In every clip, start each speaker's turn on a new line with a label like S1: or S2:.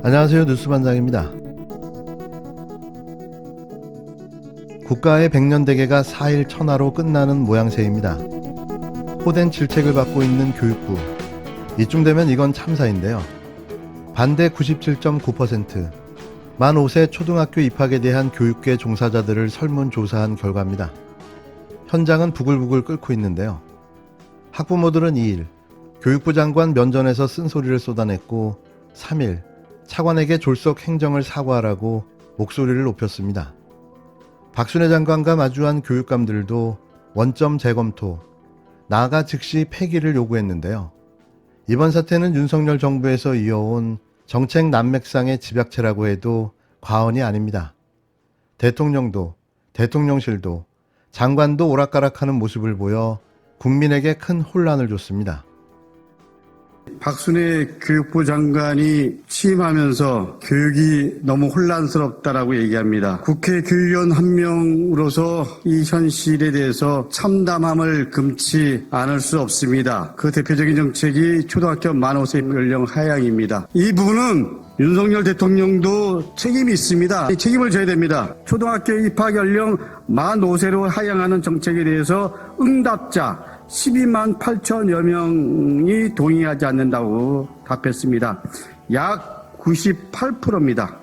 S1: 안녕하세요. 뉴스반장입니다. 국가의 백년대계가 4일 천하로 끝나는 모양새입니다. 호된 질책을 받고 있는 교육부. 이쯤 되면 이건 참사인데요. 반대 97.9%, 만 5세 초등학교 입학에 대한 교육계 종사자들을 설문조사한 결과입니다. 현장은 부글부글 끓고 있는데요. 학부모들은 2일, 교육부 장관 면전에서 쓴소리를 쏟아냈고 3일, 차관에게 졸속 행정을 사과하라고 목소리를 높였습니다. 박순애 장관과 마주한 교육감들도 원점 재검토, 나아가 즉시 폐기를 요구했는데요. 이번 사태는 윤석열 정부에서 이어온 정책 난맥상의 집약체라고 해도 과언이 아닙니다. 대통령도, 대통령실도, 장관도 오락가락하는 모습을 보여 국민에게 큰 혼란을 줬습니다.
S2: 박순애 교육부 장관이 취임하면서 교육이 너무 혼란스럽다라고 얘기합니다. 국회 교육위원 한 명으로서 이 현실에 대해서 참담함을 금치 않을 수 없습니다. 그 대표적인 정책이 초등학교 만 5세 연령 하향입니다. 이 부분은 윤석열 대통령도 책임이 있습니다. 이 책임을 져야 됩니다. 초등학교 입학 연령 만 5세로 하향하는 정책에 대해서 응답자 12만 8천여 명이 동의하지 않는다고 답했습니다. 약 98%입니다.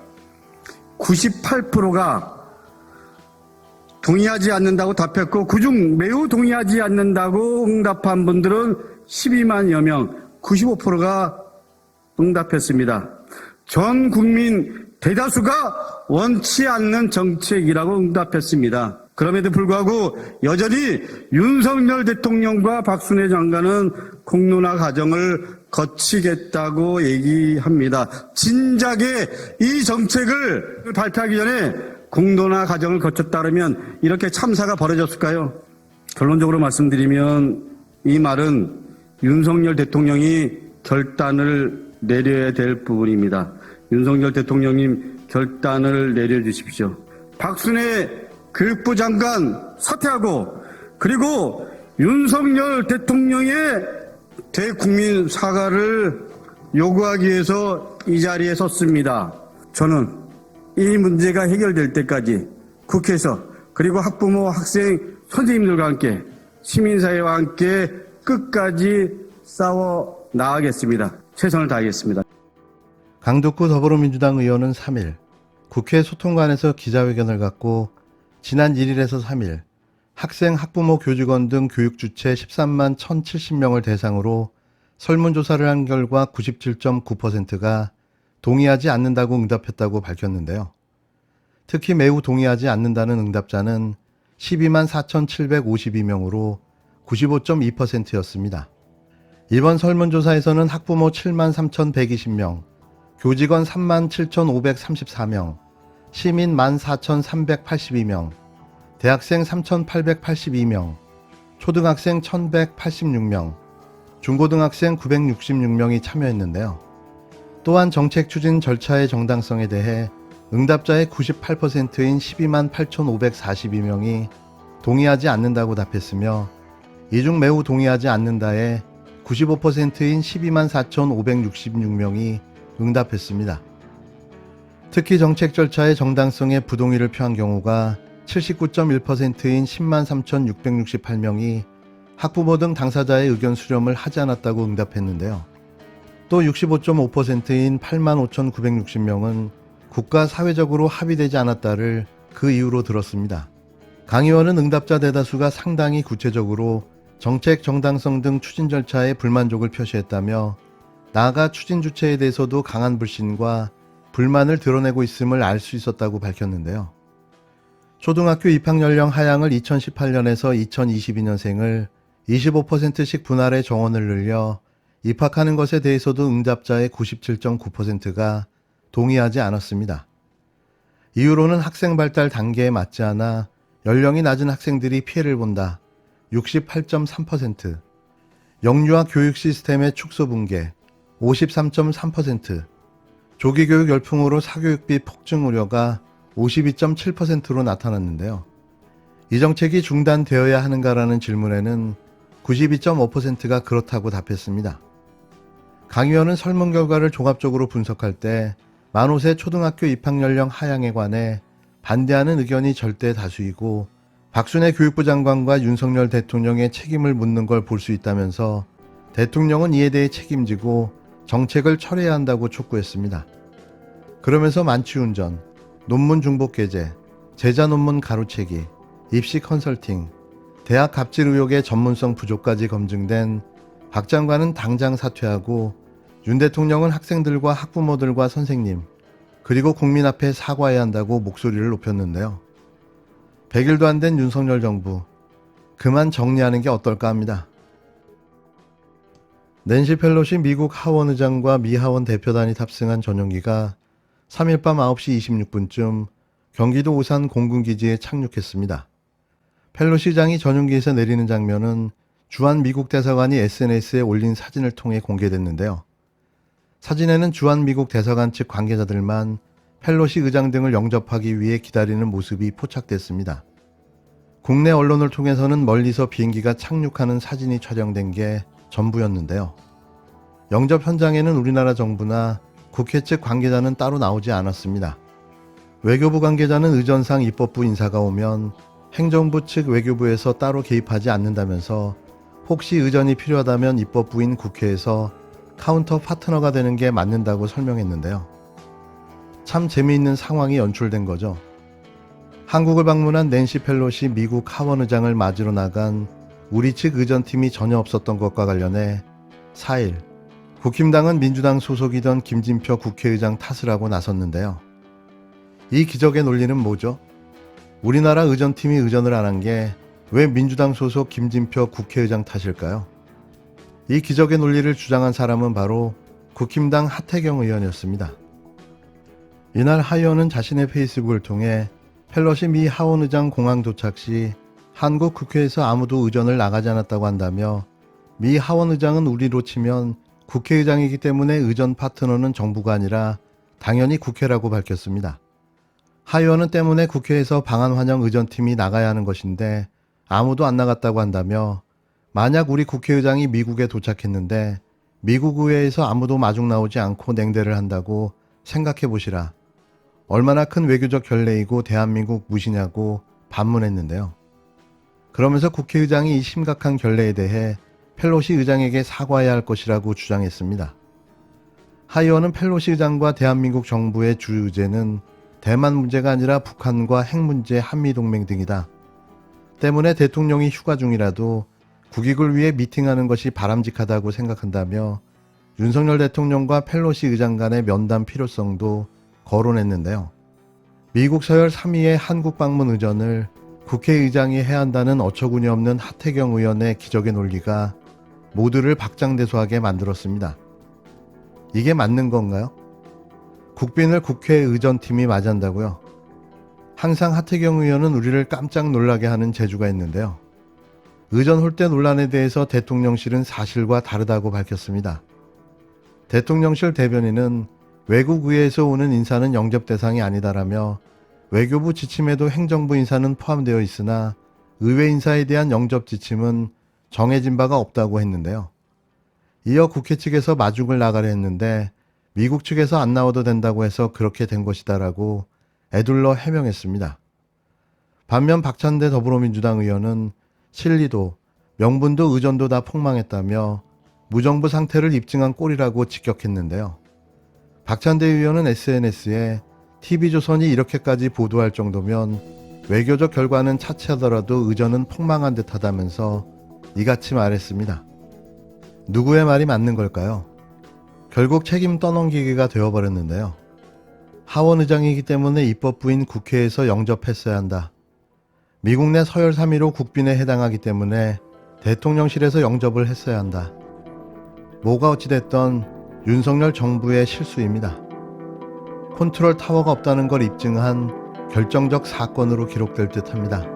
S2: 98%가 동의하지 않는다고 답했고 그중 매우 동의하지 않는다고 응답한 분들은 12만여 명, 95%가 응답했습니다. 전 국민 대다수가 원치 않는 정책이라고 응답했습니다. 그럼에도 불구하고 여전히 윤석열 대통령과 박순애 장관은 공론화 과정을 거치겠다고 얘기합니다. 진작에 이 정책을 발표하기 전에 공론화 과정을 거쳤다면 이렇게 참사가 벌어졌을까요? 결론적으로 말씀드리면 이 말은 윤석열 대통령이 결단을 내려야 될 부분입니다. 윤석열 대통령님 결단을 내려주십시오. 박순애 교육부 장관 사퇴하고 그리고 윤석열 대통령의 대국민 사과를 요구하기 위해서 이 자리에 섰습니다. 저는 이 문제가 해결될 때까지 국회에서 그리고 학부모, 학생, 선생님들과 함께 시민사회와 함께 끝까지 싸워 나가겠습니다. 최선을 다하겠습니다.
S1: 강덕구 더불어민주당 의원은 3일 국회 소통관에서 기자회견을 갖고 지난 1일에서 3일 학생, 학부모, 교직원 등 교육주체 13만 1,070명을 대상으로 설문조사를 한 결과 97.9%가 동의하지 않는다고 응답했다고 밝혔는데요. 특히 매우 동의하지 않는다는 응답자는 12만 4,752명으로 95.2%였습니다. 이번 설문조사에서는 학부모 7만 3,120명, 교직원 3만 7,534명, 시민 14,382명, 대학생 3,882명, 초등학생 1,186명, 중고등학생 966명이 참여했는데요. 또한 정책 추진 절차의 정당성에 대해 응답자의 98%인 12만 8,542명이 동의하지 않는다고 답했으며 이 중 매우 동의하지 않는다에 95%인 12만 4,566명이 응답했습니다. 특히 정책 절차의 정당성에 부동의를 표한 경우가 79.1%인 10만 3,668명이 학부모 등 당사자의 의견 수렴을 하지 않았다고 응답했는데요. 또 65.5%인 8만 5,960명은 국가 사회적으로 합의되지 않았다를 그 이유로 들었습니다. 강 의원은 응답자 대다수가 상당히 구체적으로 정책 정당성 등 추진 절차에 불만족을 표시했다며 나아가 추진 주체에 대해서도 강한 불신과 불만을 드러내고 있음을 알 수 있었다고 밝혔는데요. 초등학교 입학 연령 하향을 2018년에서 2022년생을 25%씩 분할해 정원을 늘려 입학하는 것에 대해서도 응답자의 97.9%가 동의하지 않았습니다. 이유로는 학생 발달 단계에 맞지 않아 연령이 낮은 학생들이 피해를 본다. 68.3%, 영유아 교육 시스템의 축소 붕괴 53.3%, 조기교육 열풍으로 사교육비 폭증 우려가 52.7%로 나타났는데요. 이 정책이 중단되어야 하는가라는 질문에는 92.5%가 그렇다고 답했습니다. 강 의원은 설문 결과를 종합적으로 분석할 때 만 5세 초등학교 입학연령 하향에 관해 반대하는 의견이 절대 다수이고 박순애 교육부 장관과 윤석열 대통령의 책임을 묻는 걸 볼 수 있다면서 대통령은 이에 대해 책임지고 정책을 철회해야 한다고 촉구했습니다. 그러면서 만취운전, 논문 중복 게재, 제자 논문 가로채기, 입시 컨설팅, 대학 갑질 의혹의 전문성 부족까지 검증된 박 장관은 당장 사퇴하고 윤 대통령은 학생들과 학부모들과 선생님 그리고 국민 앞에 사과해야 한다고 목소리를 높였는데요. 100일도 안 된 윤석열 정부, 그만 정리하는 게 어떨까 합니다. 낸시 펠로시 미국 하원 의장과 미 하원 대표단이 탑승한 전용기가 3일 밤 9시 26분쯤 경기도 오산 공군기지에 착륙했습니다. 펠로시 의장이 전용기에서 내리는 장면은 주한 미국 대사관이 SNS에 올린 사진을 통해 공개됐는데요. 사진에는 주한 미국 대사관 측 관계자들만 펠로시 의장 등을 영접하기 위해 기다리는 모습이 포착됐습니다. 국내 언론을 통해서는 멀리서 비행기가 착륙하는 사진이 촬영된 게 전부였는데요. 영접 현장에는 우리나라 정부나 국회 측 관계자는 따로 나오지 않았습니다. 외교부 관계자는 의전상 입법부 인사가 오면 행정부 측 외교부에서 따로 개입하지 않는다면서 혹시 의전이 필요하다면 입법부인 국회에서 카운터 파트너가 되는 게 맞는다고 설명했는데요. 참 재미있는 상황이 연출된 거죠. 한국을 방문한 낸시 펠로시 미국 하원 의장을 맞으러 나간 우리 측 의전팀이 전혀 없었던 것과 관련해 4일 국힘당은 민주당 소속이던 김진표 국회의장 탓을 하고 나섰는데요. 이 기적의 논리는 뭐죠? 우리나라 의전팀이 의전을 안 한 게 왜 민주당 소속 김진표 국회의장 탓일까요? 이 기적의 논리를 주장한 사람은 바로 국힘당 하태경 의원이었습니다. 이날 하 의원은 자신의 페이스북을 통해 펠로시 미 하원 의장 공항 도착 시 한국 국회에서 아무도 의전을 나가지 않았다고 한다며 미 하원 의장은 우리로 치면 국회의장이기 때문에 의전 파트너는 정부가 아니라 당연히 국회라고 밝혔습니다. 하 의원은 때문에 국회에서 방한 환영 의전팀이 나가야 하는 것인데 아무도 안 나갔다고 한다며 만약 우리 국회의장이 미국에 도착했는데 미국 의회에서 아무도 마중 나오지 않고 냉대를 한다고 생각해 보시라. 얼마나 큰 외교적 결례이고 대한민국 무시냐고 반문했는데요. 그러면서 국회의장이 이 심각한 결례에 대해 펠로시 의장에게 사과해야 할 것이라고 주장했습니다. 하 의원은 펠로시 의장과 대한민국 정부의 주 의제는 대만 문제가 아니라 북한과 핵 문제, 한미동맹 등이다. 때문에 대통령이 휴가 중이라도 국익을 위해 미팅하는 것이 바람직하다고 생각한다며 윤석열 대통령과 펠로시 의장 간의 면담 필요성도 거론했는데요. 미국 서열 3위의 한국 방문 의전을 국회의장이 해야 한다는 어처구니 없는 하태경 의원의 기적의 논리가 모두를 박장대소하게 만들었습니다. 이게 맞는 건가요? 국빈을 국회 의전팀이 맞이한다고요? 항상 하태경 의원은 우리를 깜짝 놀라게 하는 재주가 있는데요. 의전 홀대 논란에 대해서 대통령실은 사실과 다르다고 밝혔습니다. 대통령실 대변인은 외국 의회에서 오는 인사는 영접 대상이 아니다라며 외교부 지침에도 행정부 인사는 포함되어 있으나 의회 인사에 대한 영접 지침은 정해진 바가 없다고 했는데요. 이어 국회 측에서 마중을 나가려 했는데 미국 측에서 안 나와도 된다고 해서 그렇게 된 것이다라고 애둘러 해명했습니다. 반면 박찬대 더불어민주당 의원은 실리도, 명분도 의전도 다 폭망했다며 무정부 상태를 입증한 꼴이라고 직격했는데요. 박찬대 의원은 SNS에 TV조선이 이렇게까지 보도할 정도면 외교적 결과는 차치하더라도 의전은 폭망한 듯하다면서 이같이 말했습니다. 누구의 말이 맞는 걸까요? 결국 책임 떠넘기기가 되어버렸는데요. 하원 의장이기 때문에 입법부인 국회에서 영접했어야 한다. 미국 내 서열 3위로 국빈에 해당하기 때문에 대통령실에서 영접을 했어야 한다. 뭐가 어찌됐던 윤석열 정부의 실수입니다. 컨트롤 타워가 없다는 걸 입증한 결정적 사건으로 기록될 듯합니다.